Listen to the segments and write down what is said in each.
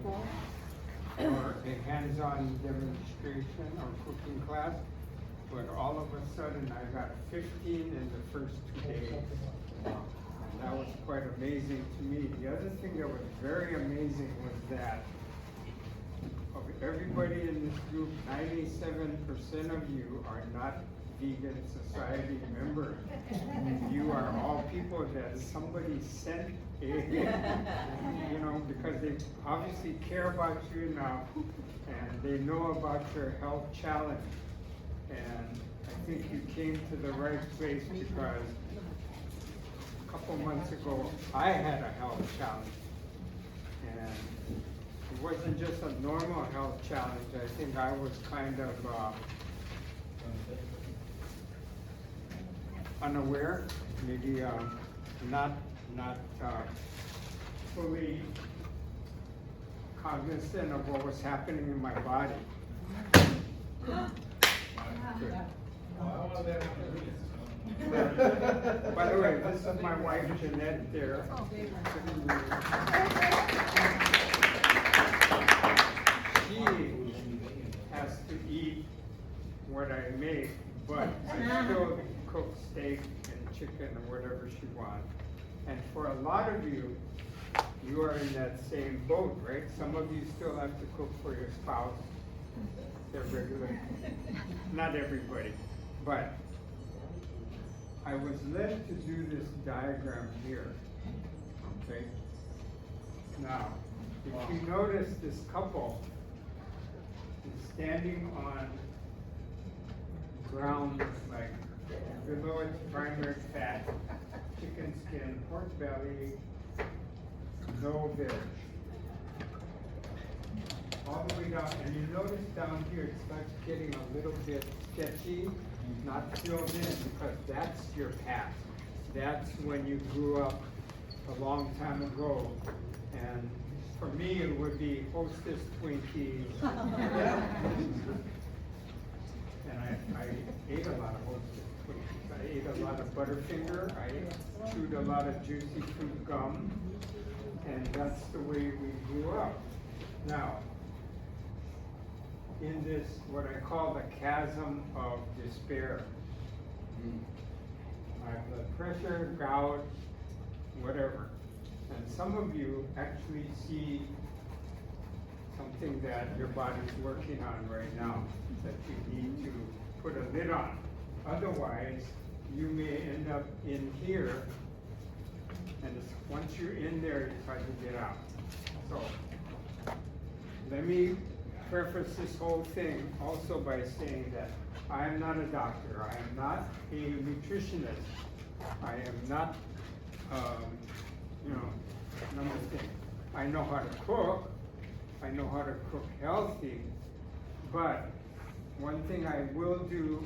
people or a hands-on demonstration or cooking class, but all of a sudden I got 15 in the first 2 days. And that was quite amazing to me. The other thing that was very amazing was that of everybody in this group, 97% of you are not Vegan Society members. You are all people that somebody sent you know, because they obviously care about you enough and they know about your health challenge. And I think you came to the right place because a couple months ago I had a health challenge. And it wasn't just a normal health challenge. I think I was kind of unaware, maybe not fully cognizant of what was happening in my body. Good. By the way, this is my wife Jeanette there. She has to eat what I make, but I still cook steak and chicken or whatever she wants. And for a lot of you, you are in that same boat, right? Some of you still have to cook for your spouse. They're regular. Not everybody, but I was led to do this diagram here, okay? Now, if you notice, this couple is standing on ground like below its primary fat, chicken skin, pork belly, no veg. All the way down, and you notice down here it starts getting a little bit sketchy, not filled in, because that's your past. That's when you grew up a long time ago. And for me, it would be Hostess Twinkies. And I ate a lot of Hostess Twinkies. I ate a lot of Butterfinger. I chewed a lot of Juicy Fruit gum. And that's the way we grew up. Now, in this, what I call the chasm of despair, high blood pressure, gout, whatever. And some of you actually see something that your body's working on right now that you need to put a lid on. Otherwise, you may end up in here, and once you're in there, it's hard to get out. So, let me preface this whole thing also by saying that I am not a doctor. I am not a nutritionist. I am not, number thing. I know how to cook. I know how to cook healthy. But one thing I will do,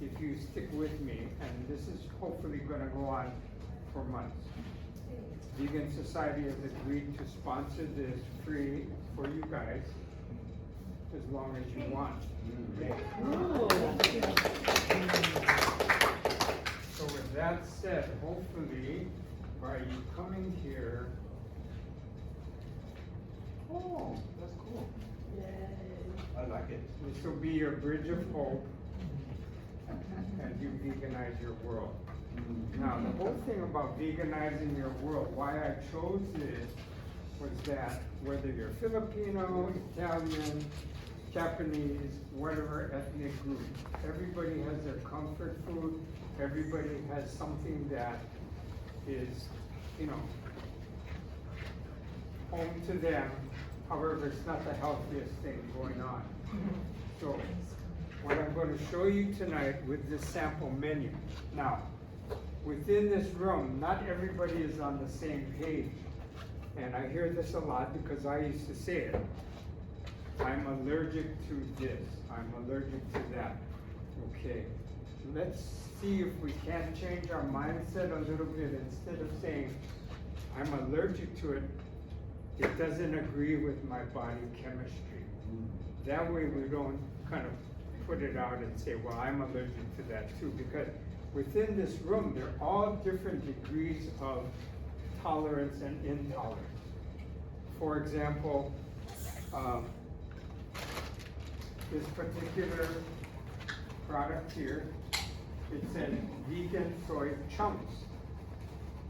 if you stick with me, and this is hopefully going to go on for months. Vegan Society has agreed to sponsor this free for you guys as long as you want. Okay? So with that said, hopefully by you coming here, oh, that's cool. Yay. I like it. This will be your bridge of hope as you veganize your world. Now, the whole thing about veganizing your world, why I chose this was that whether you're Filipino, Italian, Japanese, whatever ethnic group, everybody has their comfort food, everybody has something that is, home to them. However, it's not the healthiest thing going on. So, what I'm going to show you tonight with this sample menu. Now, within this room, not everybody is on the same page. And I hear this a lot because I used to say it. I'm allergic to this. I'm allergic to that. Okay, let's see if we can't change our mindset a little bit. Instead of saying, I'm allergic to it, it doesn't agree with my body chemistry. That way we don't kind of put it out and say, well, I'm allergic to that too. Because within this room, there are all different degrees of tolerance and intolerance. For example, This particular product here, it said vegan soy chunks.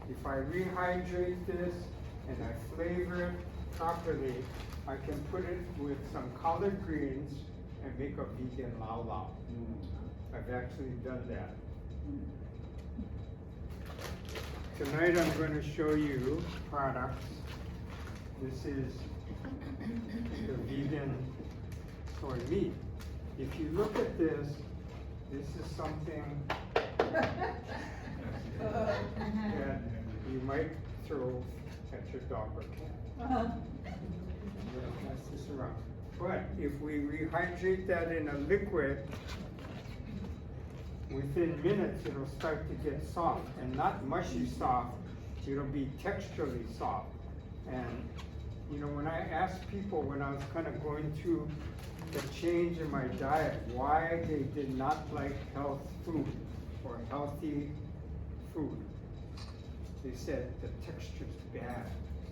If I rehydrate this and I flavor it properly, I can put it with some collard greens and make a vegan lao lao. I've actually done that. Tonight I'm going to show you products. This is the vegan soy meat. If you look at this, this is something that you might throw at your dog or cat. Pass this around. But if we rehydrate that in a liquid, within minutes it'll start to get soft, and not mushy soft, it'll be texturally soft. And you know, when I asked people when I was kind of going through the change in my diet, why they did not like health food or healthy food, they said the texture's bad.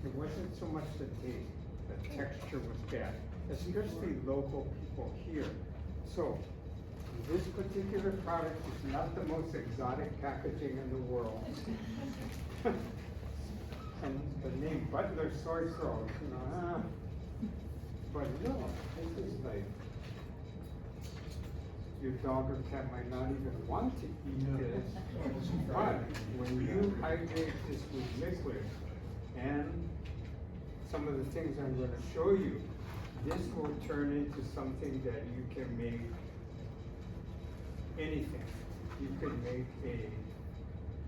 It wasn't so much the taste, the texture was bad, especially local people here. So this particular product is not the most exotic packaging in the world. And the name Butler Soy Sauce, you know, but no, this is like, your dog or cat might not even want to eat this. But when you hydrate this with liquid and some of the things I'm going to show you, this will turn into something that you can make anything. You could make a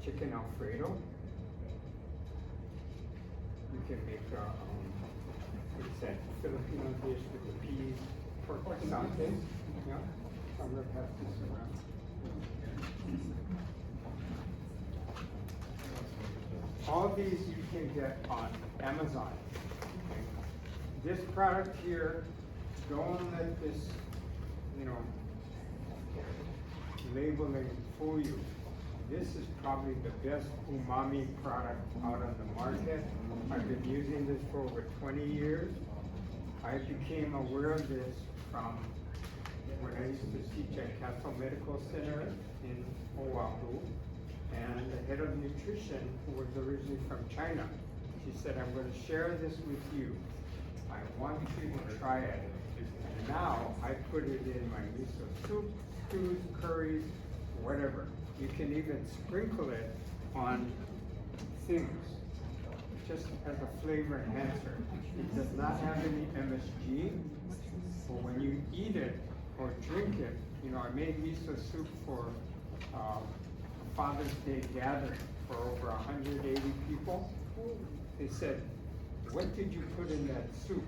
chicken Alfredo. You can make what's that Filipino dish with the peas, pork asante. Yeah, I'm gonna pass this around. All these you can get on Amazon. Okay? This product here, don't let this, you know, labeling fool you. This is probably the best umami product out on the market. I've been using this for over 20 years. I became aware of this from when I used to teach at Castle Medical Center in Oahu. And the head of nutrition, who was originally from China, she said, I'm going to share this with you. I want you to try it. And now I put it in my miso soup, stews, curries, whatever. You can even sprinkle it on things, just as a flavor enhancer. It does not have any MSG, but when you eat it or drink it, you know, I made miso soup for a Father's Day gathering for over 180 people. They said, what did you put in that soup?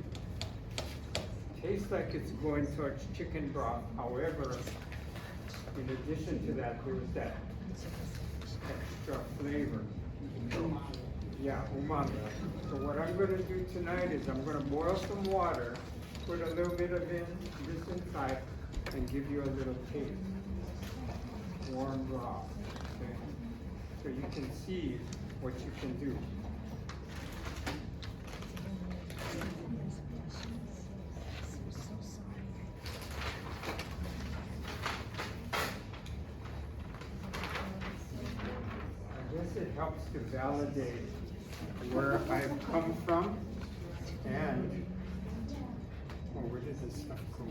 Tastes like it's going towards chicken broth. However, in addition to that, there was that extra flavor. Yeah, umami. So what I'm going to do tonight is I'm going to boil some water, put a little bit of this inside, and give you a little taste. Warm broth. Okay? So you can see what you can do. It helps to validate where I've come from and where did this stuff go?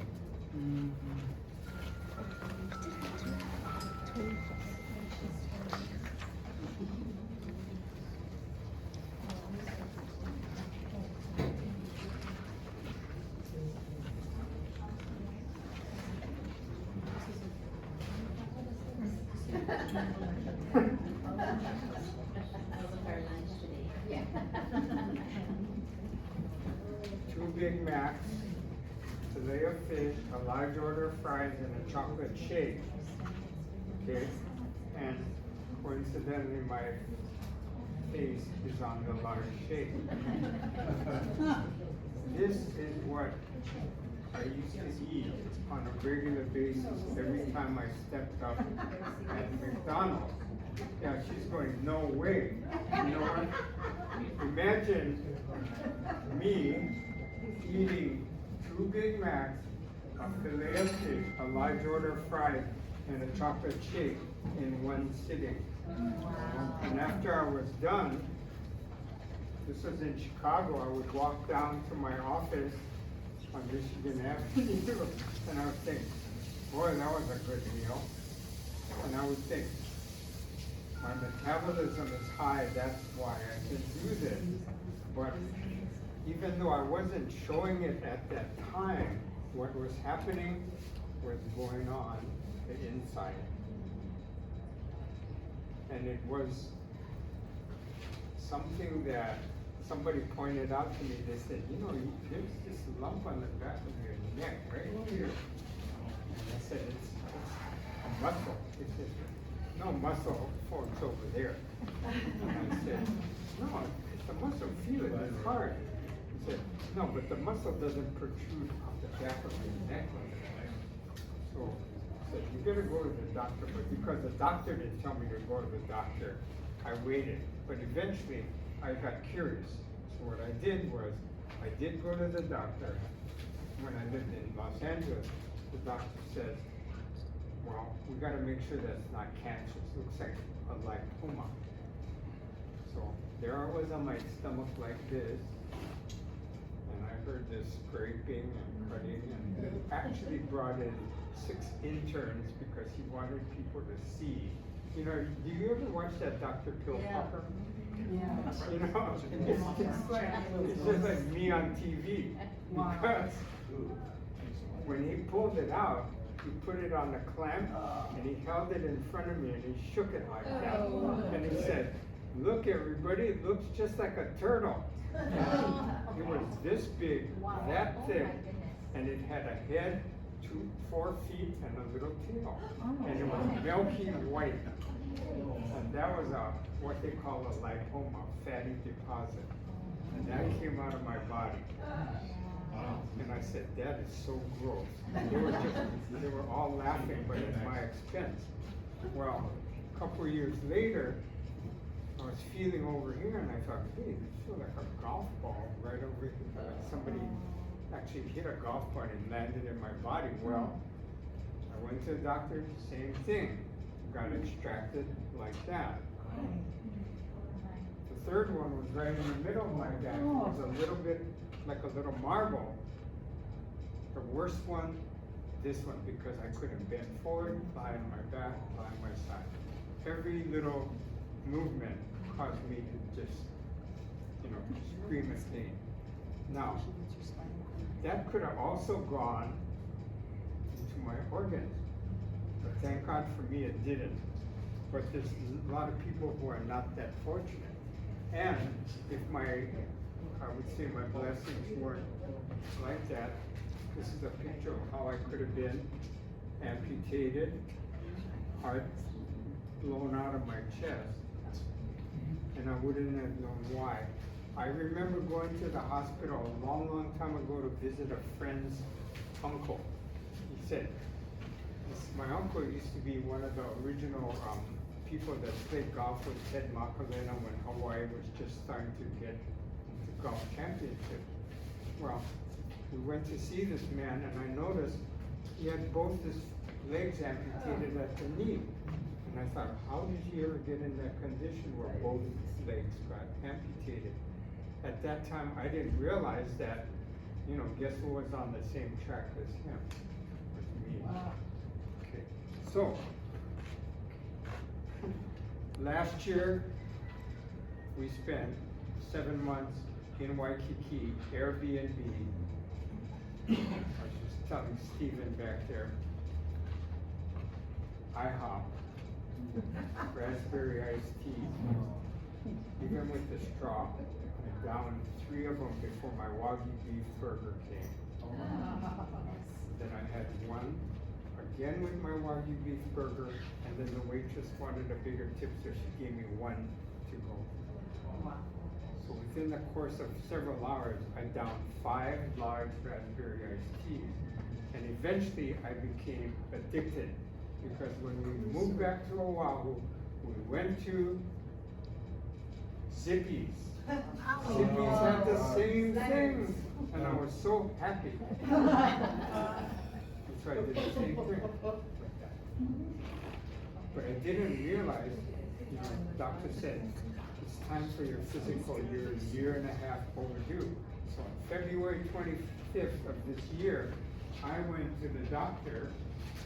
Two Big Macs, fillet of fish, a large order of fries, and a chocolate shake. Okay, and coincidentally, my face is on the large shake. This is what I used to eat on a regular basis every time I stepped up at McDonald's. Yeah, she's going, no way. You know what? Imagine me eating 2 Big Macs, a fillet of fish, a large order of fries, and a chocolate shake in one sitting. And after I was done, this was in Chicago, I would walk down to my office on Michigan Avenue, and I would think, boy, that was a good meal. And I would think, my metabolism is high, that's why I can do this. But even though I wasn't showing it at that time, what was happening was going on the inside. And it was something that somebody pointed out to me. They said, you know, there's this lump on the back of your neck right here. And I said, it's a muscle. He said, no muscle, it's over there. And I said, no, it's a muscle, feel it, it's hard. He said, no, but the muscle doesn't protrude off the back of your neck like that. So I said, you better go to the doctor, but because the doctor didn't tell me to go to the doctor, I waited. But eventually, I got curious. So what I did was, I did go to the doctor. When I lived in Los Angeles, the doctor said, well, we gotta make sure that's not cancerous. Looks like a lipoma. So there I was on my stomach like this, and I heard this scraping and cutting, and he actually brought in 6 interns because he wanted people to see. You know, do you ever watch that Dr. Pill Popper? Yeah. You know, it's just like me on TV. Because when he pulled it out, he put it on the clamp and he held it in front of me and he shook it like that. And he said, look everybody, it looks just like a turtle. And it was this big, that thick, and it had a head, 4 feet, and a little tail. And it was milky white. And that was what they call a lipoma, fatty deposit. And that came out of my body. And I said, that is so gross. They were all laughing, but at my expense. Well, a couple of years later, I was feeling over here and I thought, hey, this feels like a golf ball right over here. Somebody actually hit a golf ball and landed in my body. Well, I went to the doctor, same thing. Got extracted like that. The third one was right in the middle of my back. It was a little bit like a little marble. The worst one, this one, because I couldn't bend forward, lie on my back, lie on my side. Every little movement caused me to just, scream and pain. Now, that could have also gone into my organs. But thank God for me it didn't. But there's a lot of people who are not that fortunate. And if I would say my blessings weren't like that, this is a picture of how I could have been amputated, heart blown out of my chest, and I wouldn't have known why. I remember going to the hospital a long, long time ago to visit a friend's uncle. He said, my uncle used to be one of the original people that played golf with Ted Makalena when Hawaii was just starting to get into golf championship. Well, we went to see this man and I noticed he had both his legs amputated at the knee. And I thought, how did he ever get in that condition where both legs got amputated? At that time, I didn't realize that, guess who was on the same track as him? It was me. Wow. Okay, so, last year, we spent 7 months in Waikiki, Airbnb. I was just telling Stephen back there, IHOP, raspberry iced tea, even with the straw. I downed 3 of them before my Wagyu beef burger came. Then I had one again with my Wagyu beef burger, and then the waitress wanted a bigger tip, so she gave me 1 to go. So within the course of several hours, I downed 5 large raspberry iced teas. And eventually I became addicted because when we moved back to Oahu, we went to Zippy's Siblings had the same thing, and I was so happy. So I did the same thing. But I didn't realize, you know, the doctor said, it's time for your physical, you're a year and a half overdue. So on February 25th of this year, I went to the doctor,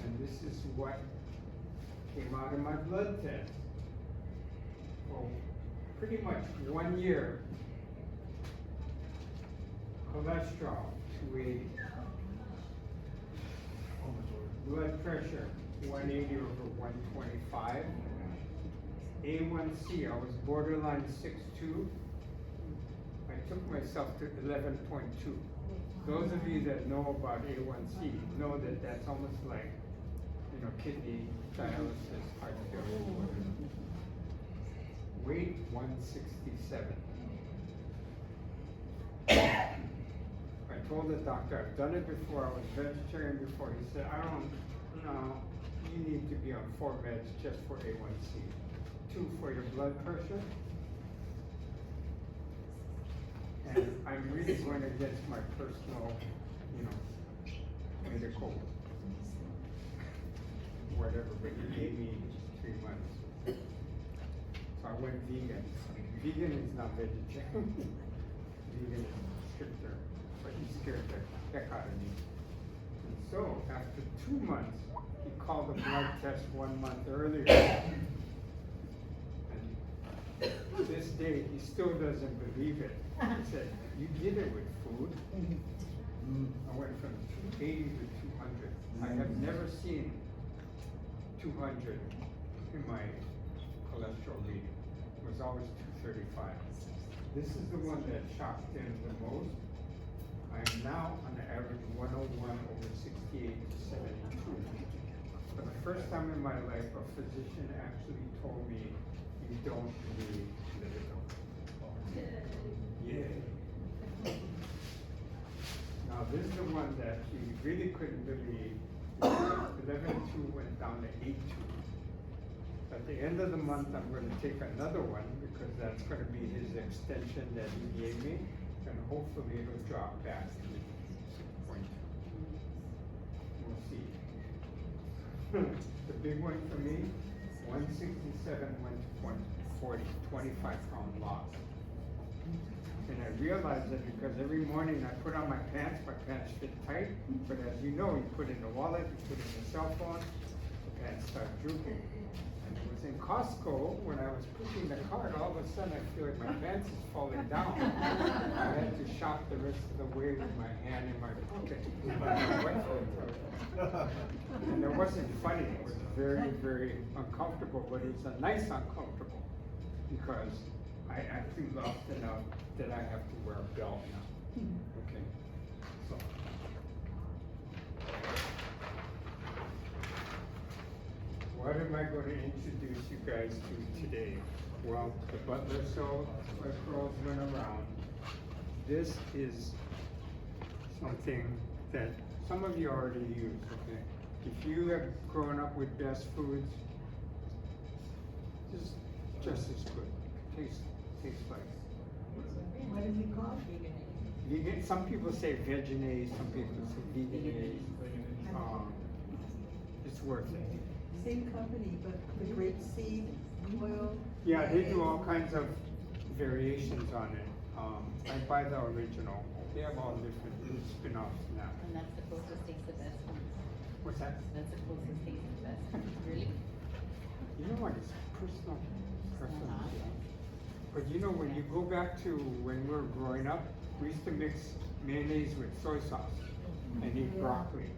and this is what came out of my blood test. Well, pretty much 1 year. Cholesterol, 280. Blood pressure, 180 over 125. A1C, I was borderline 6'2". I took myself to 11.2. Those of you that know about A1C know that that's almost like, you know, kidney dialysis, heart failure. Weight 167. I told the doctor, I've done it before, I was vegetarian before. He said, no, you need to be on 4 meds just for A1C. 2 for your blood pressure. And I'm really going against my personal, you know, medical, whatever, but he gave me 3 months. So I went vegan. Vegan is not vegetarian. Vegan is stricter, but he scared the heck out of me. And so after 2 months, he called the blood test 1 month earlier. And to this day, he still doesn't believe it. He said, you did it with food. I went from 280 to 200. I have never seen 200 in my cholesterol reading. It was always 235. This is the one that shocked him the most. I am now on the average 101 over 68 to 72. For the first time in my life, a physician actually told me, you don't need lipido. Yeah. Now this is the one that he really couldn't believe. 11.2 went down to 8.2. At the end of the month, I'm going to take another one because that's going to be his extension that he gave me, and hopefully it'll drop back to 6.2. We'll see. The big one for me, 167 went to 40, 25-pound loss. And I realized that because every morning I put on my pants fit tight, but as you know, you put in the wallet, you put in the cell phone, the pants start drooping. And it was in Costco, when I was pushing the cart, all of a sudden I feel like my pants is falling down. I had to shop the rest of the way with my hand in my pocket. And it wasn't funny, it was very, very uncomfortable, but it's a nice uncomfortable because I actually lost enough that I have to wear a belt now. Okay, so. What am I going to introduce you guys to today? Well, the butler sold, my girls went around. This is something that some of you already use, okay? If you have grown up with Best Foods, just as good. Tastes like. What is it called? Vegan. Some people say Veganize, some people say Veganize. It's worth it. Same company, but the grapeseed oil. Yeah, they do all kinds of variations on it. I buy the original. They have all different spin-offs now. And that's the closest tastes the best one. What's that? That's the closest tastes the best. Really? You know what? It's personal preference. But you know, when you go back to when we were growing up, we used to mix mayonnaise with soy sauce and eat broccoli.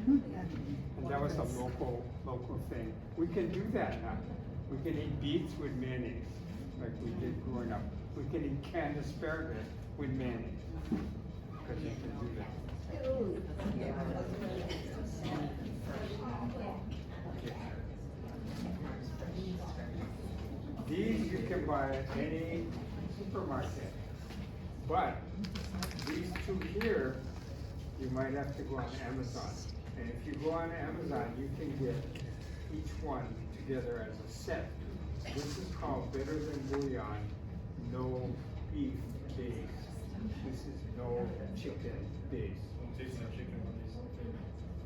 And that was a local thing. We can do that now. We can eat beets with mayonnaise, like we did growing up. We can eat canned asparagus with mayonnaise, because you can do that. These you can buy at any supermarket, but these two here, you might have to go on Amazon. And if you go on Amazon, you can get each one together as a set. This is called Better Than Bouillon no beef base. This is no chicken base.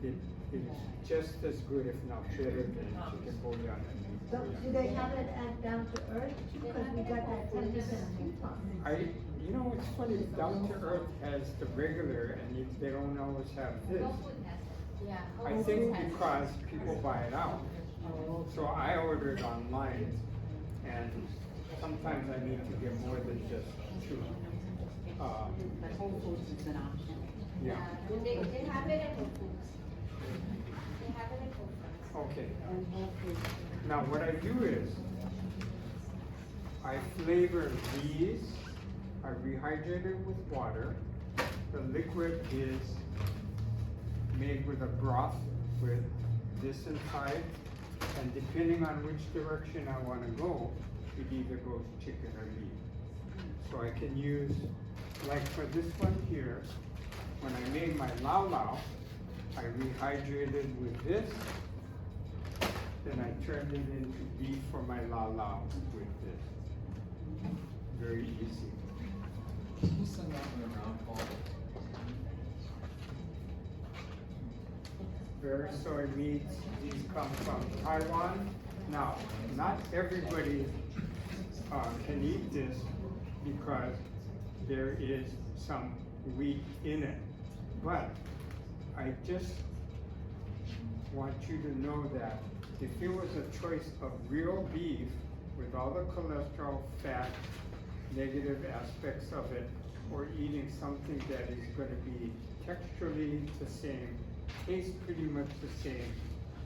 It is just as good, if not better, than chicken bouillon. So, do they have it at Down to Earth? Because we got that 10% coupon. You know, it's funny, Down to Earth has the regular and they don't always have this. Yeah. I think because people buy it out. So I order it online and sometimes I need to get more than just two. But Whole Foods is an option. Yeah, They have it at Whole Foods. They have it at Whole Foods. okay. Now what I do is, I flavor these, I rehydrate it with water. The liquid is made with a broth with this inside, and depending on which direction I want to go, it either goes chicken or beef. So I can use, like for this one here, when I made my lao lao, I rehydrated with this, then I turned it into beef for my lao lao with this. Very easy. Can you send that one around, Paul? Very soy meats, these come from Taiwan. Now, not everybody can eat this because there is some wheat in it. But I just want you to know that if it was a choice of real beef with all the cholesterol, fat, negative aspects of it, or eating something that is going to be texturally the same, tastes pretty much the same,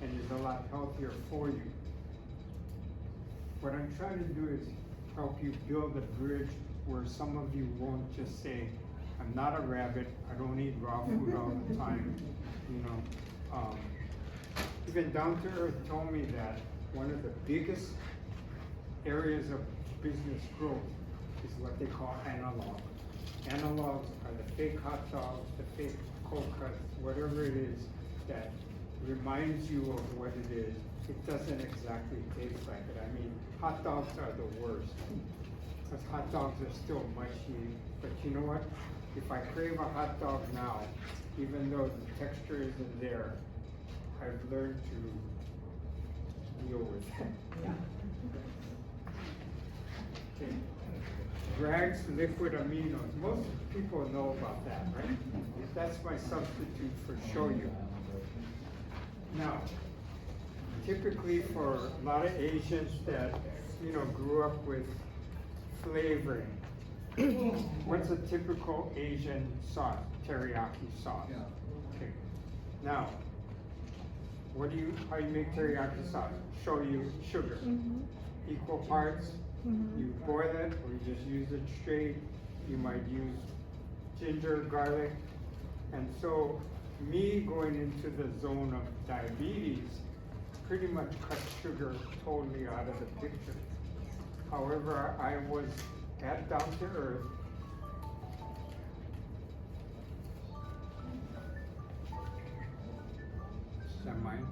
and is a lot healthier for you. What I'm trying to do is help you build a bridge where some of you won't just say, I'm not a rabbit, I don't eat raw food all the time, you know. Even Down to Earth told me that one of the biggest areas of business growth is what they call analog. Analogs are the fake hot dogs, the fake cold cuts, whatever it is that reminds you of what it is. It doesn't exactly taste like it. I mean, hot dogs are the worst, because hot dogs are still mushy. But you know what? If I crave a hot dog now, even though the texture isn't there, I've learned to deal with it. Okay. Bragg's liquid aminos. Most people know about that, right? That's my substitute for shoyu. Now, typically for a lot of Asians that, you know, grew up with flavoring, what's a typical Asian sauce? Teriyaki sauce. Okay. Now, how you make teriyaki sauce? Shoyu, sugar. Equal parts. You boil it, or you just use it straight. You might use ginger, garlic. And so, me going into the zone of diabetes pretty much cut sugar totally out of the picture. However, I was at Down to Earth. Is that mine?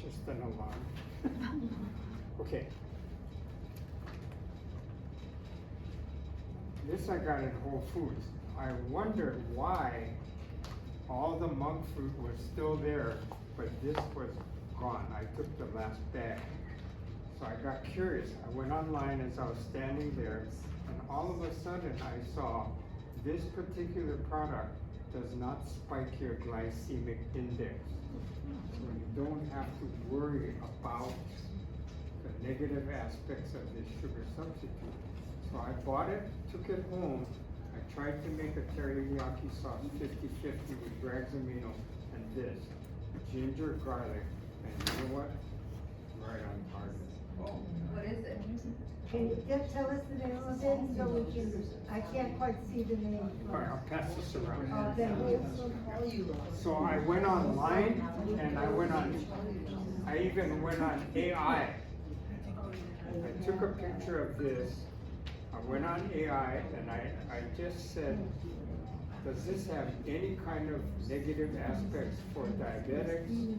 Just an alarm. Okay. This I got at Whole Foods. I wondered why all the monk fruit was still there, but this was gone. I took the last bag. So I got curious. I went online as I was standing there, and all of a sudden I saw this particular product does not spike your glycemic index. So you don't have to worry about the negative aspects of this sugar substitute. So I bought it, took it home. I tried to make a teriyaki sauce 50-50 with Bragg's amino and this, ginger, garlic, and you know what? Right on target. What is it? Can you just tell us the name of it so we can, I can't quite see the name. All right, I'll pass this around. Thank you. So I went online and I even went on AI. I took a picture of this. I went on AI and I just said, does this have any kind of negative aspects for diabetics?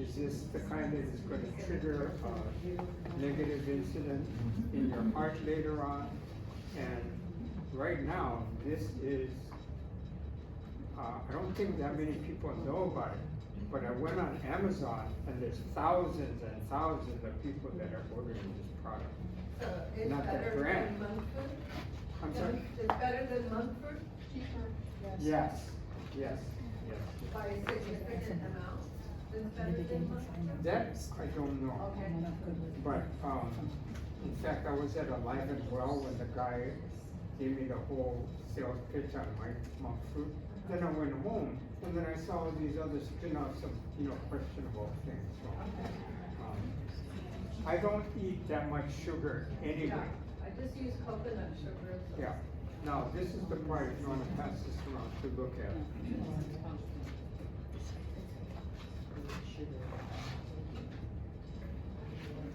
Is this the kind that is gonna trigger a negative incident in your heart later on? And right now, this is, I don't think that many people know about it, but I went on Amazon and there's thousands and thousands of people that are ordering this product. So it's Not that better brand. than monk food? I'm sorry? It's better than monk food? Cheaper. Yes, yes, yes. By a significant amount? It's better than monk food? That, I don't know. Okay. But, in fact, I was at Alive and Well when the guy gave me the whole sales pitch on my monk fruit. Then I went home, and then I saw all these other spin-offs of, questionable things, so. I don't eat that much sugar anyway. Yeah, I just use coconut sugar. So. Yeah. Now, this is the part, if you wanna pass this around to look at.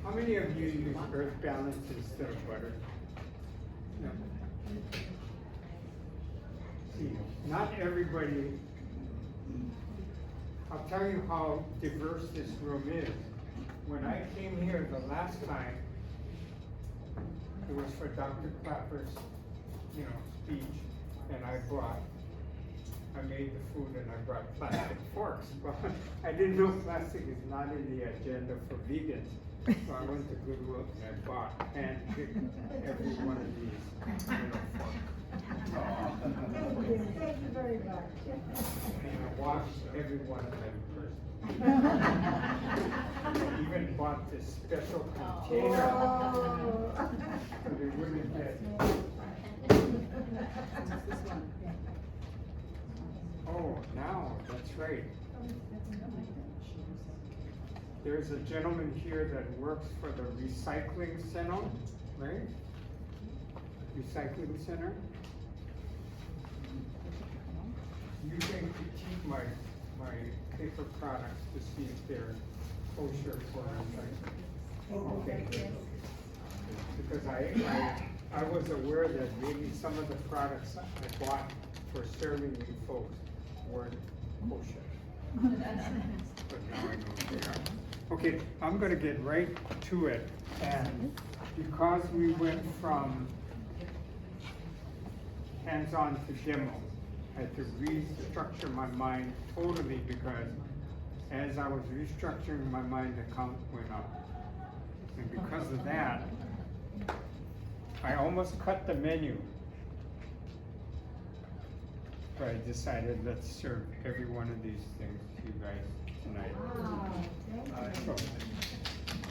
How many of you use Earth Balance instead of butter? No. See, not everybody, I'll tell you how diverse this room is. When I came here the last time, it was for Dr. Clapper's, speech, and I made the food and I brought plastic forks. But I didn't know plastic is not in the agenda for vegans. So I went to Goodwill and I bought hand-picked every one of these forks. Thank you very much. And I washed every one of them personally. Even bought this special container Oh. so they wouldn't get. Oh, now, that's right. There's a gentleman here that works for the recycling center, right? Recycling center. You can critique my paper products to see if they're kosher for recycling. Okay. Because I was aware that maybe some of the products I bought for serving you folks weren't kosher. But now I know they are. Okay, I'm gonna get right to it, and because we went from hands-on to demo, I had to restructure my mind totally because as I was restructuring my mind, the count went up. And because of that, I almost cut the menu. But I decided let's serve every one of these things to you guys tonight. So,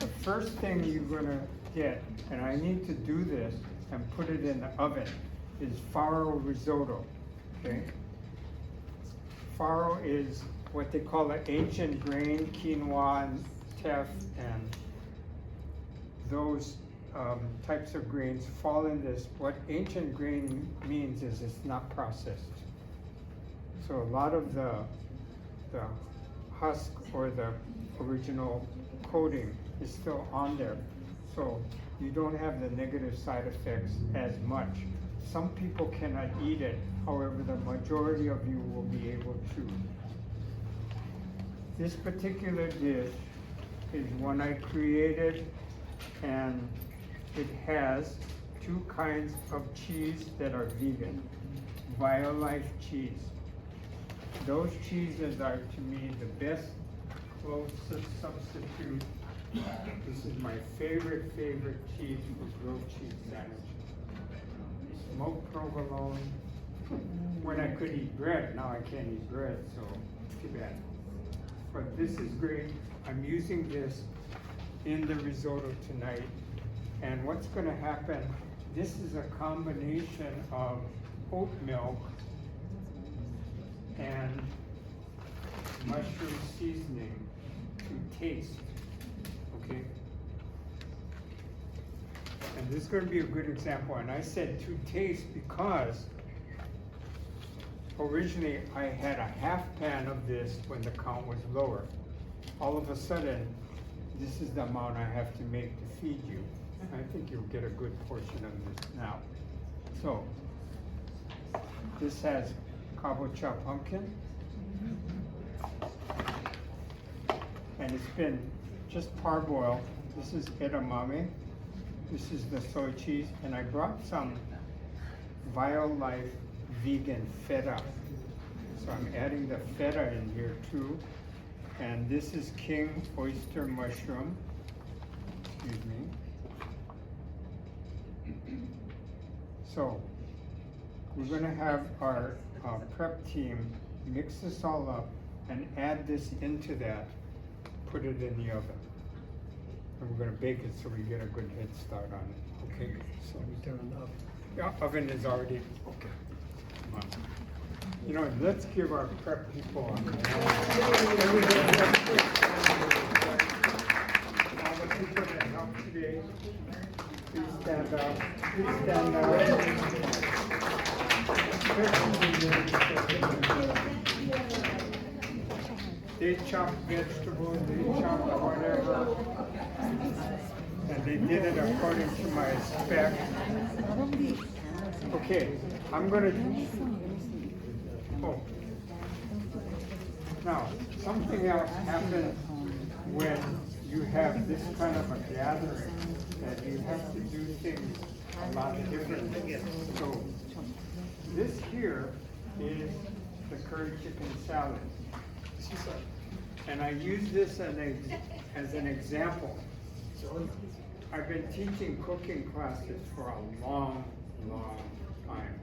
the first thing you're gonna get, and I need to do this and put it in the oven, is farro risotto, okay? Farro is what they call an ancient grain, quinoa and teff, and those types of grains fall in this. What ancient grain means is it's not processed. So a lot of the husk or the original coating is still on there. So you don't have the negative side effects as much. Some people cannot eat it, however, the majority of you will be able to. This particular dish is one I created, and it has two kinds of cheese that are vegan. Violife cheese. Those cheeses are, to me, the best closest substitute. This is my favorite cheese for grilled cheese sandwiches. Smoked provolone. When I could eat bread, now I can't eat bread, so too bad. But this is great. I'm using this in the risotto tonight. And what's gonna happen, this is a combination of oat milk and mushroom seasoning to taste, okay? And this is gonna be a good example, and I said to taste because originally I had a half pan of this when the count was lower. All of a sudden, this is the amount I have to make to feed you. I think you'll get a good portion of this now. So, this has kabocha pumpkin. and it's been just parboiled. This is edamame. This is the soy cheese, and I brought some Violife vegan feta. So I'm adding the feta in here too. And this is king oyster mushroom. Excuse me. So we're gonna have our prep team mix this all up and add this into that, put it in the oven. And we're gonna bake it so we get a good head start on it. Okay, so we turn it up. Yeah, oven is already, okay. Come on. You know, let's give our prep people all the people that helped today, please stand up, please stand up. They chop vegetables, they chop whatever, and they did it according to my spec. Okay, I'm gonna oh. Now, something else happens when you have this kind of a gathering, that you have to do things a lot differently. So, this here is the curry chicken salad. And I use this as an example. I've been teaching cooking classes for a long, long time.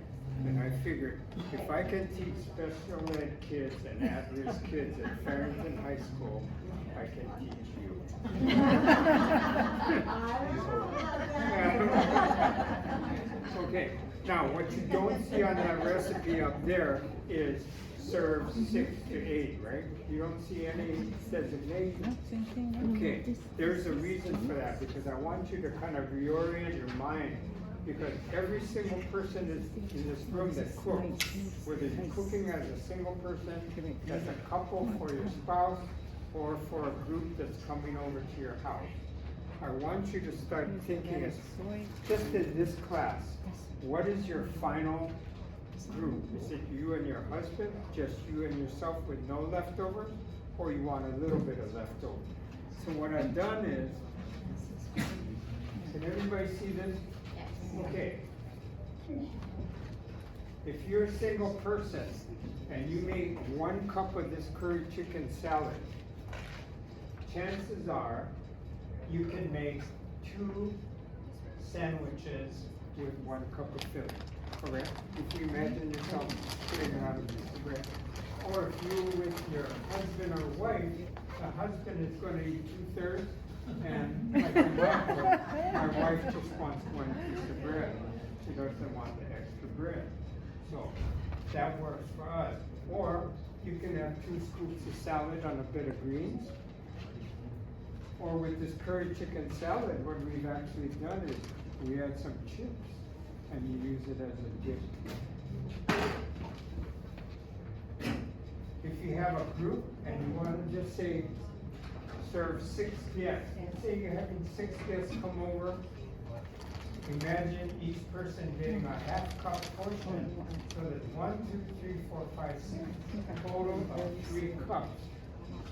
And I figured, if I can teach special ed kids and at-risk kids at Farrington High School, I can teach you. Okay, now what you don't see on that recipe up there is serve 6 to 8, right? You don't see any designation. Okay, there's a reason for that, because I want you to kind of reorient your mind, because every single person is in this room that cooks, whether you're cooking as a single person, as a couple, for your spouse, or for a group that's coming over to your house. I want you to start thinking, just in this class, what is your final group? Is it you and your husband, just you and yourself with no leftovers, or you want a little bit of leftovers? So what I've done is, can everybody see this? Okay. If you're a single person and you make 1 cup of this curry chicken salad, chances are you can make 2 sandwiches with 1 cup of filling. Correct? If you imagine yourself putting it on a piece of bread. Or if you're with your husband or wife, the husband is going to eat 2/3, and like my wife just wants 1 piece of bread. She doesn't want the extra bread. So that works for us. Or you can have 2 scoops of salad on a bit of greens. Or with this curry chicken salad, what we've actually done is we add some chips and you use it as a dip. If you have a group and you want to just say, serve 6 guests, say you're having 6 guests come over, imagine each person getting a half-cup portion, so that's 1, 2, 3, 4, 5, 6, a total of 3 cups.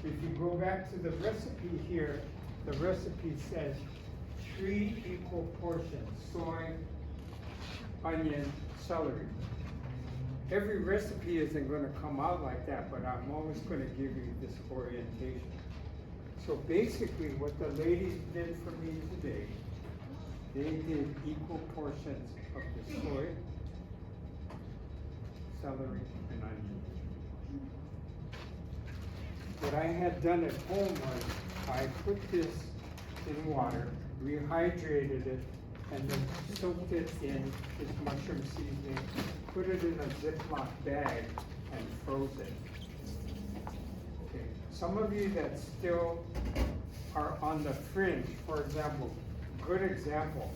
If you go back to the recipe here, the recipe says 3 equal portions, soy, onion, celery. Every recipe isn't going to come out like that, but I'm always going to give you this orientation. So basically what the ladies did for me today, they did equal portions of the soy, celery, and onion. What I had done at home was I put this in water, rehydrated it, and then soaked it in this mushroom seasoning, put it in a Ziploc bag, and froze it. Okay. Some of you that still are on the fringe, for example, good example.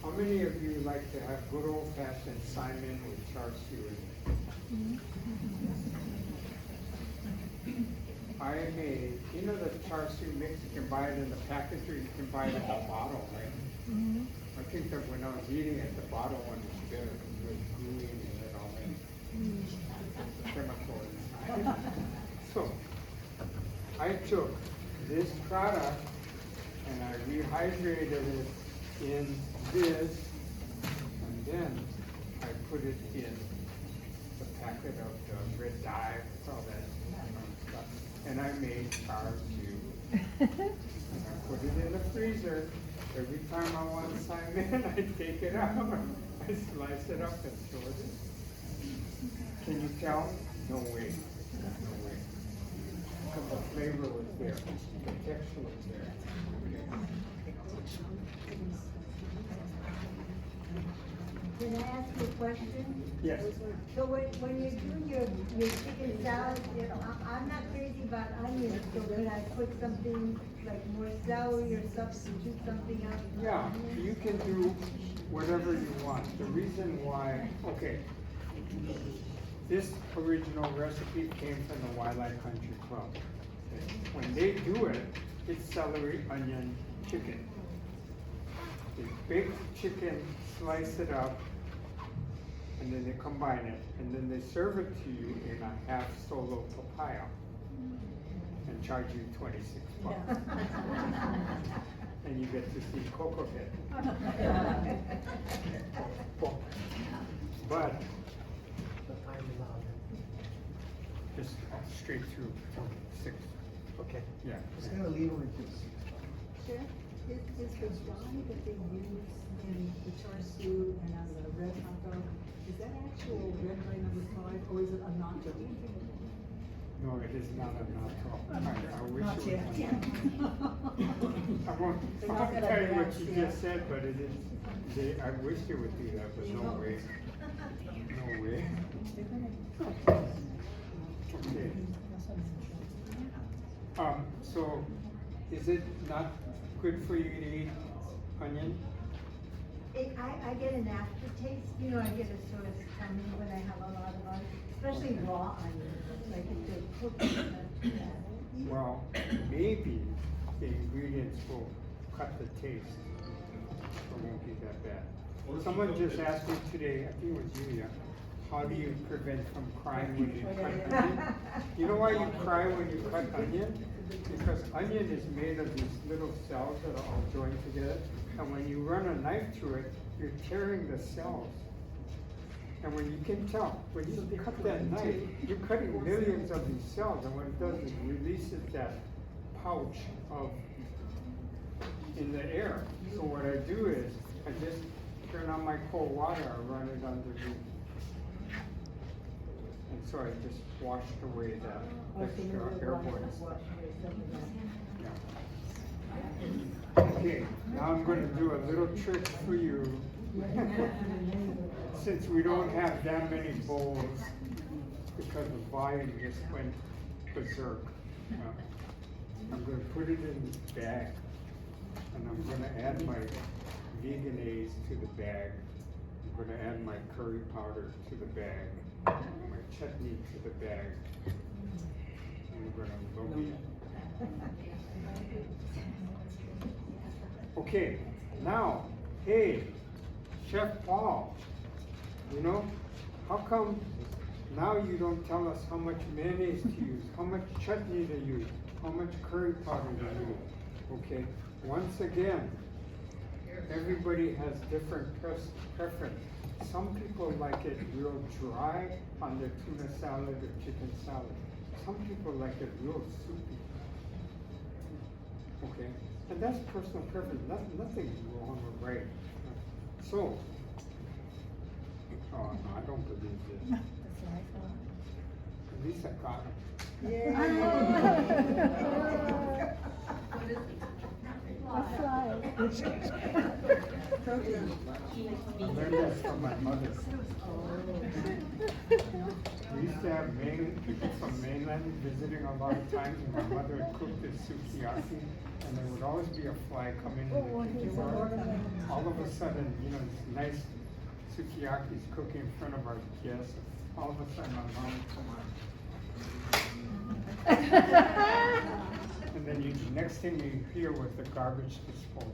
How many of you like to have good old-fashioned Simon with char siu in it? I made, you know the char siu mix, you can buy it in the package or you can buy it in a bottle, right? I think that when I was eating it, the bottle one was better because it was gooey and it had all that chemical inside. So, I took this product and I rehydrated it in this, and then I put it in the packet of the red dye, all that stuff, and I made tar too. And I put it in the freezer. Every time I want salmon, I take it out, I slice it up and throw it in. Can you tell? No way. No way. Because the flavor was there, the texture was there. Can I ask you a question? Yes. So when you're doing your chicken salad, you know, I'm not crazy about onions, so could I put something like more celery or substitute something else? Yeah, you can do whatever you want. The reason why, okay, this original recipe came from the Wildlife Country Club. Okay. When they do it, it's celery, onion, chicken. They bake the chicken, slice it up, and then they combine it, and then they serve it to you in a half solo papaya and charge you $26. And you get to see cocoa head. But just straight through 6. Okay. Yeah. Just gonna leave it with this. Chef, is the dye that they use in the char siu and on the red hot dog, is that actual red dye #5 or is it a natto? No, it is not a natto. I wish Not it yet. was. I won't They're not gonna tell you what announce, you yeah. just said, but it is, I wish they would do that, but no way. No way. Okay. So, is it not good for you to eat onion? I get an aftertaste, you know, I get a sort of tummy when I have a lot of onions, especially raw onions, like if they're cooked. Well, maybe the ingredients will cut the taste. It won't be that bad. Someone just asked me today, I think it was you, yeah, how do you prevent from crying when you cut onion? You know why you cry when you cut onion? Because onion is made of these little cells that are all joined together, and when you run a knife through it, you're tearing the cells. And when you can tell, when you cut that knife, you're cutting millions of these cells, and what it does is releases that pouch of in the air. So what I do is, I just turn on my cold water, I run it underneath. And so I just washed away that extra airborne stuff. Yeah. Okay, now I'm gonna do a little trick for you. Since we don't have that many bowls, because the volume just went berserk. I'm gonna put it in the bag, and I'm gonna add my Veganize to the bag. I'm gonna add my curry powder to the bag, my chutney to the bag. And we're gonna load it. Okay, now, hey, Chef Paul, you know, how come now you don't tell us how much mayonnaise to use, how much chutney to use, how much curry powder to use? Okay, once again, everybody has different preference. Some people like it real dry on their tuna salad or chicken salad. Some people like it real soupy. Okay, and that's personal preference. Nothing wrong or right. So, oh no, I don't believe this. At least I got him. I learned this from my mother. We used to have people from mainland visiting a lot of times, and my mother would cook this sukiyaki, and there would always be a fly coming in the kitchen bar. All of a sudden, you know, this nice sukiyaki is cooking in front of our guests. All of a sudden, my mom would come on. And then next thing you hear was the garbage disposal.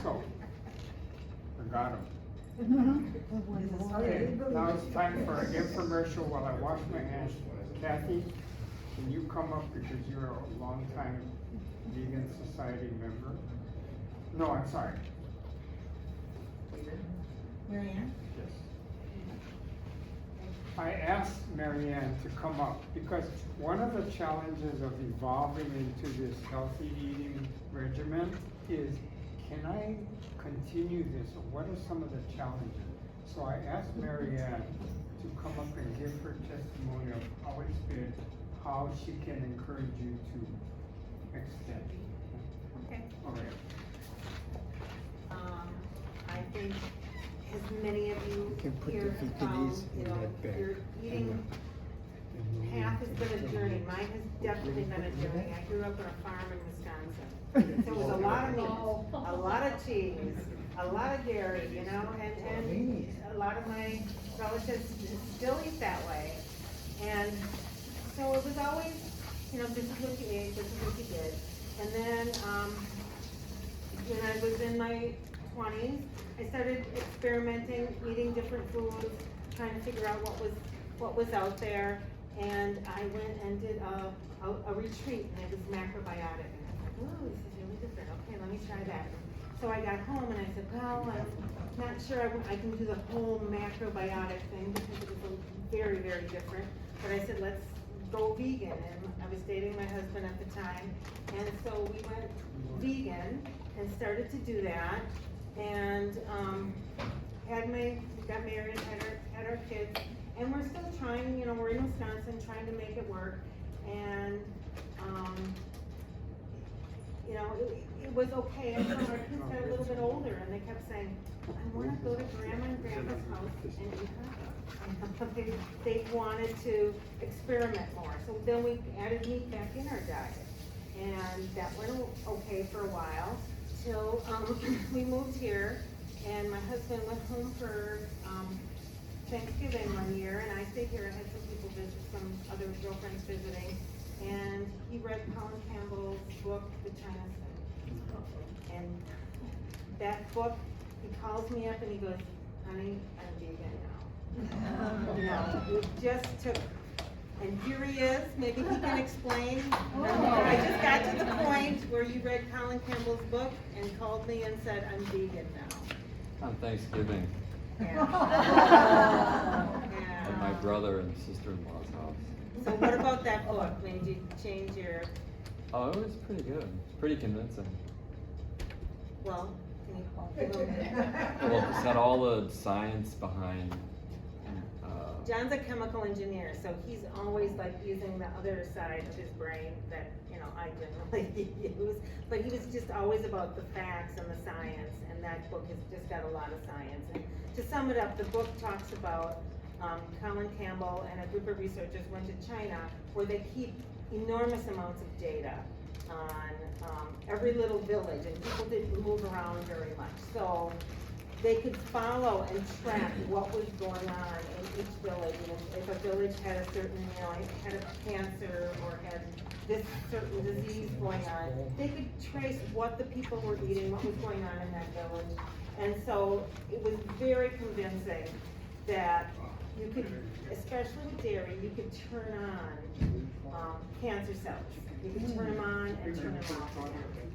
So, I got him. Okay, now it's time for an infomercial while I wash my hands. Kathy, can you come up because you're a longtime Vegan Society member? No, I'm sorry. Marianne? Yes. I asked Marianne to come up because one of the challenges of evolving into this healthy eating regimen is, can I continue this, or what are some of the challenges? So I asked Marianne to come up and give her testimony of how it's been, how she can encourage you to extend. Okay. All right. I think as many of you can put here the have found, Veganize you in know, that bag. your eating path has been a journey. Mine has definitely been a journey. I grew up on a farm in Wisconsin. So it was a lot of meat, a lot of cheese, a lot of dairy, you know, and a lot of my relatives still eat that way. And so it was always, you know, this is what you ate, this is what you did. And then, when I was in my 20s, I started experimenting, eating different foods, trying to figure out what was out there. And I went and did a retreat, and it was macrobiotic. And I was like, ooh, this is really different. Okay, let me try that. So I got home and I said, well, I'm not sure I can do the whole macrobiotic thing because it was very, very different. But I said, let's go vegan. And I was dating my husband at the time. And so we went vegan and started to do that. And got married, had our kids. And we're still trying, you know, we're in Wisconsin trying to make it work. And, you know, it was okay until our kids got a little bit older and they kept saying, I want to go to grandma and grandpa's house and eat hot dogs. They wanted to experiment more. So then we added meat back in our diet. And that went okay for a while till we moved here. And my husband went home for Thanksgiving one year, and I stayed here. I had some people visit, some other girlfriends visiting, and he read Colin Campbell's book, The China Study. And that book, he calls me up and he goes, honey, I'm vegan now. You know, it just took, and here he is, maybe he can explain. I just got to the point where you read Colin Campbell's book and called me and said, I'm vegan now. On Thanksgiving Yeah. at my brother and sister-in-law's house. So what about that book? Made you change your, Oh, it was pretty good. It's pretty convincing. well, can you give them? Well, it's got all the science behind. John's a chemical engineer, so he's always like using the other side of his brain that, you know, I generally use. But he was just always about the facts and the science, and that book has just got a lot of science. And to sum it up, the book talks about Colin Campbell and a group of researchers went to China where they keep enormous amounts of data on every little village, and people didn't move around very much. So they could follow and track what was going on in each village. And if a village had a certain, you know, had a cancer or had this certain disease going on, they could trace what the people were eating, what was going on in that village. And so it was very convincing that you could, especially with dairy, you could turn on cancer cells. You could turn them on and turn them off.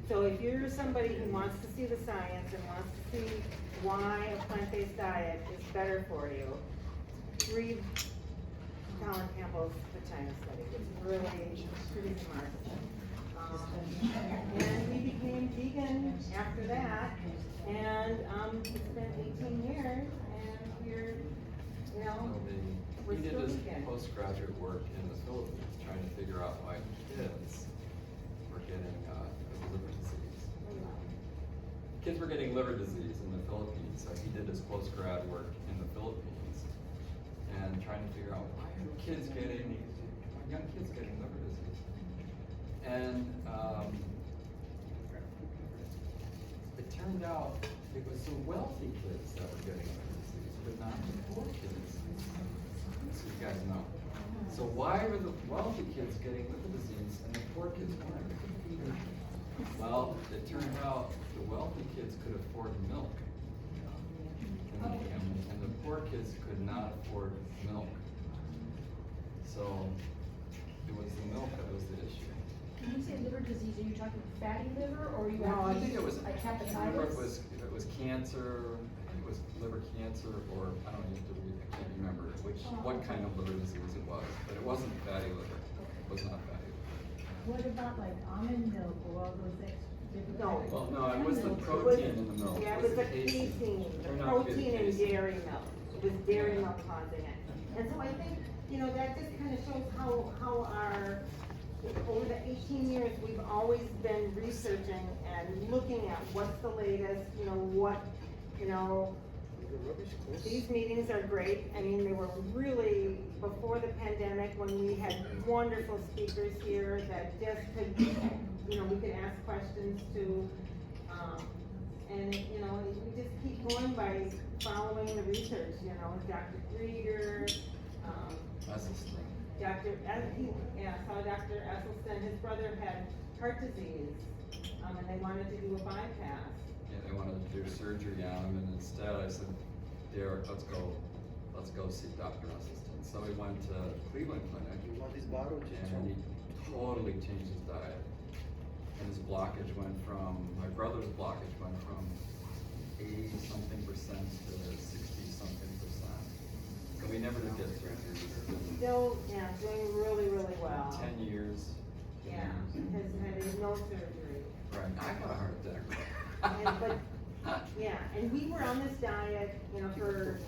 So if you're somebody who wants to see the science and wants to see why a plant-based diet is better for you, read Colin Campbell's The China Study. It's really pretty smart. And we became vegan after that, and it's been 18 years, and we're, you know, we're He did still his vegan. postgraduate work in the Philippines, trying to figure out why kids were getting liver disease. Kids were getting liver disease in the Philippines, so he did his postgrad work in the Philippines and trying to figure out why are kids getting, young kids getting liver disease. And it turned out it was the wealthy kids that were getting liver disease, but not the poor kids. So you guys know. So why were the wealthy kids getting liver disease and the poor kids weren't? Well, it turned out the wealthy kids could afford milk, and the poor kids could not afford milk. So it was the milk that was the issue. When you say liver disease, are you talking fatty liver or are you? No, I think it was, Like I can't remember hepatitis? if it was cancer, I think it was liver cancer, or, I don't know, you have to read, I can't remember what kind of liver disease it was, but it wasn't fatty liver, it was not fatty liver. What about like almond milk or all those extra different? No. types Well, of no, it was the milk? protein in the milk, Yeah, it was the casein, casein. the Turned out to be the protein in casein. dairy milk. It was dairy milk causing it. And so I think, you know, that just kind of shows how our, over the 18 years, we've always been researching and looking at what's the latest, you know, what, you know, these meetings are great. I mean, they were really, before the pandemic, when we had wonderful speakers here that just could, you know, we could ask questions to, and, you know, we just keep going by following the research, you know, Dr. Krieger, Esselstyn. saw Dr. Esselstyn, his brother had heart disease, and they wanted to do a bypass. Yeah, they wanted to do surgery on him, and instead I said, Derek, let's go see Dr. Esselstyn. So we went to Cleveland Clinic, You want this bottle? and he totally changed his diet. And his blockage went from, my brother's blockage went from 80-something percent to 60-something percent. So we never did get surgery. Still, yeah, doing really, really well. 10 years. Yeah, has had no surgery. Right, I got a heart attack. And, but, yeah, and we were on this diet, you know, for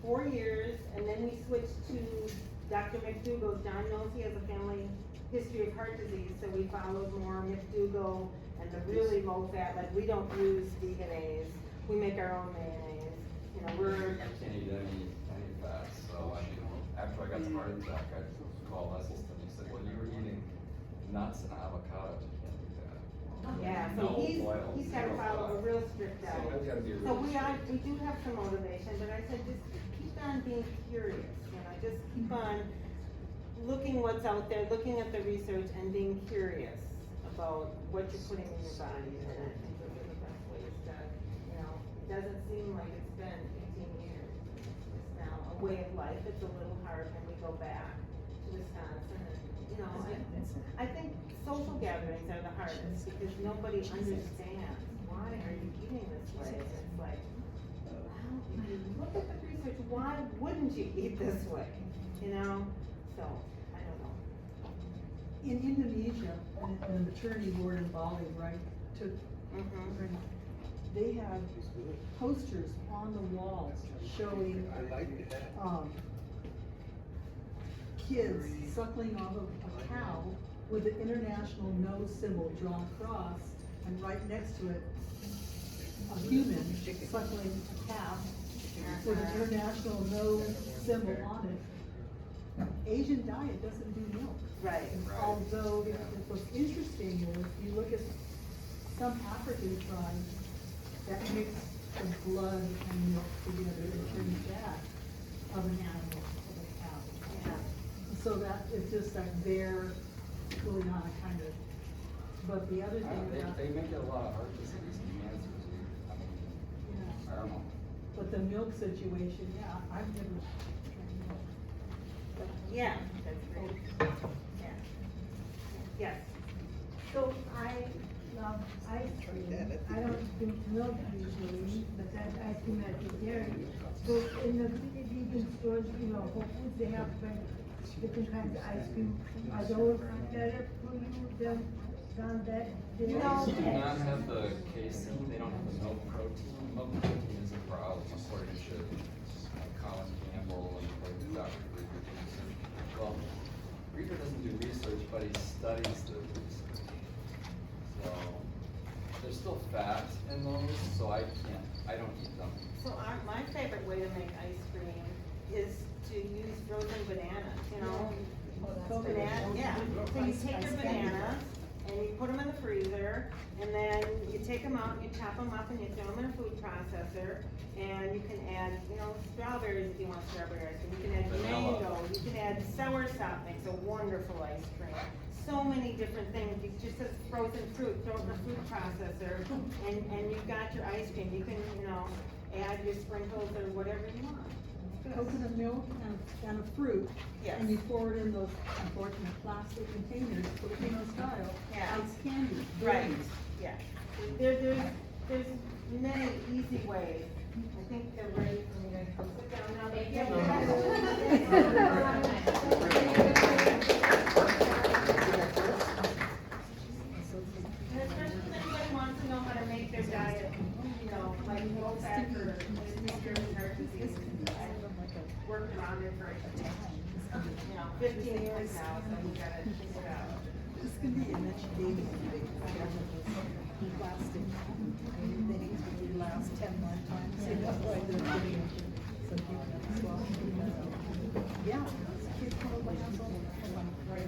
4 years, and then we switched to Dr. McDougall's. John knows he has a family history of heart disease, so we followed more McDougall and the really low fat, like we don't use Veganize, we make our own mayonnaise, you know, we're. I can't eat any fat, so I mean, after I got the heart attack, I called Esselstyn, he said, well, you were eating nuts and avocados, you can't do that. Yeah, No so oil, he's gotta zero follow a fat. real strict diet. So I've gotta be a So real we do have some motivation, but I said, just keep on being curious, you know, just keep on looking what's out there, looking at the research and being curious about what you're putting in your body, and I think those are the best ways to, you know, it doesn't seem like it's been 18 years. It's now a way of life, it's a little hard when we go back to Wisconsin, and, you know, I think social gatherings are the hardest, because nobody understands, why are you eating this way? And it's like, well, if you look at the research, why wouldn't you eat this way, you know? So, I don't know. In Indonesia, and the maternity ward in Bali, right, took, Mhm. they have posters on the walls showing, I like that. kids suckling off of a cow with the international no symbol drawn across, and right next to it, a human suckling a calf with an international no symbol on it. Asian diet doesn't do milk. Right. Although, what's interesting is, you look at some African tribes that mix the blood and milk together and turn that of an animal, of a cow. Yeah. So that, it's just like they're pulling on a kind of, but the other thing about, They make it a lot of heart disease and cancers, I mean, yeah, I don't know. but the milk situation, yeah, I've never tried milk. Yeah, that's great. Yeah. Yes. So I love ice cream. I don't drink milk usually, but that ice cream has the dairy. So in the vegan stores, you know, Whole Foods, they have different kinds of ice cream. Are those better for you than that? These do not have the casein, they don't have the milk protein. Milk protein is a problem according to Colin Campbell and according to Dr. Krieger. Well, Krieger doesn't do research, but he studies the research. So, there's still fat in those, so I don't eat them. So my favorite way to make ice cream is to use frozen bananas, you know? Banana, yeah. So you take your bananas and you put them in the freezer, and then you take them out and you chop them up and you throw them in a food processor, and you can add, you know, strawberries if you want strawberry ice cream. You can add Vanilla. mango, you can add soursop, makes a wonderful ice cream. So many different things, it's just as frozen fruit, throw it in a food processor, and you've got your ice cream. You can, you know, add your sprinkles or whatever you want. It's coconut milk and a fruit. Yes. And you pour it in those unfortunate plastic containers, Filipino style. Yeah. It's candy. Right, berries. yeah. There's many easy ways. I think they're ready for me to come sit down now. They give And especially if anybody wants to know how to make their diet, you know, like low fat or restricted heart disease. I've worked around it for, 15 years now, so we gotta check it out. This can be an educating thing. Plastic. They need to be last 10 lifetimes. You know, like they're putting some people as well. Yeah. Kids probably have some. Right.